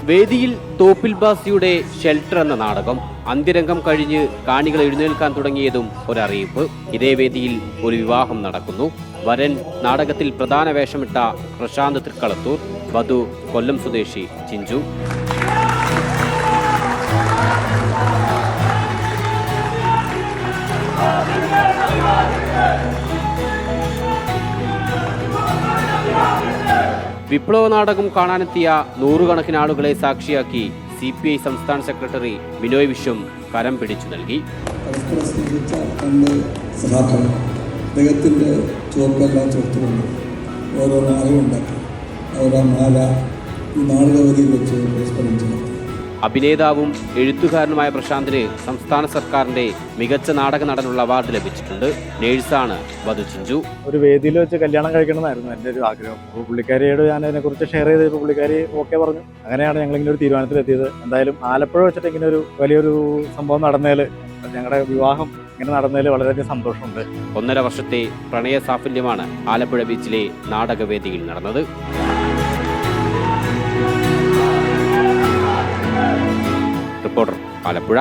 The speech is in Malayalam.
വേദിയിൽ തോപ്പിൽ ബാസിയുടെ ഷെൽട്ടർ എന്ന നാടകം അന്ത്യരംഗം കഴിഞ്ഞ് കാണികൾ എഴുന്നേൽക്കാൻ തുടങ്ങിയതും ഒരറിയിപ്പ്. ഇതേ വേദിയിൽ ഒരു വിവാഹം നടക്കുന്നു. വരൻ നാടകത്തിൽ പ്രധാന വേഷമിട്ട പ്രശാന്ത് തൃക്കളത്തൂർ, വധു കൊല്ലം സ്വദേശി ചിഞ്ചു. വിപ്ലവ നാടകം കാണാനെത്തിയ നൂറുകണക്കിന് ആളുകളെ സാക്ഷിയാക്കി CPI സംസ്ഥാന സെക്രട്ടറി ബിനോയ് വിശ്വം കരം പിടിച്ചു നൽകി. അദ്ദേഹത്തിൻ്റെ ചുവപ്പെല്ലാം ചേർത്തുകൊണ്ട് ഓരോ നാളുണ്ടാക്കി ഓരോ മാല ഈ നാടകവേദിയിൽ വെച്ച് പുരസ്കരിച്ചു. അഭിനേതാവും എഴുത്തുകാരനുമായ പ്രശാന്തിന് സംസ്ഥാന സർക്കാരിന്റെ മികച്ച നാടക നടനുള്ള അവാർഡ് ലഭിച്ചിട്ടുണ്ട്. നേഴ്സാണ് വധു ചിഞ്ചു. ഒരു വേദിയിൽ വെച്ച് കല്യാണം കഴിക്കണമെന്നായിരുന്നു എൻ്റെ ഒരു ആഗ്രഹം. അപ്പോൾ പുള്ളിക്കാരിയോട് ഞാൻ അതിനെക്കുറിച്ച് ഷെയർ ചെയ്തപ്പോൾ പുള്ളിക്കാരി ഓക്കെ പറഞ്ഞു. അങ്ങനെയാണ് ഞങ്ങൾ ഇങ്ങനെ ഒരു തീരുമാനത്തിലെത്തിയത്. എന്തായാലും ആലപ്പുഴ വെച്ചിട്ട് ഇങ്ങനെ ഒരു വലിയൊരു സംഭവം നടന്നതിൽ, ഞങ്ങളുടെ വിവാഹം ഇങ്ങനെ നടന്നതിൽ വളരെയധികം സന്തോഷമുണ്ട്. 1.5 വർഷത്തെ പ്രണയ സാഫല്യമാണ് ആലപ്പുഴ ബീച്ചിലെ നാടകവേദിയിൽ നടന്നത്. റിപ്പോർട്ടർ ആലപ്പുഴ.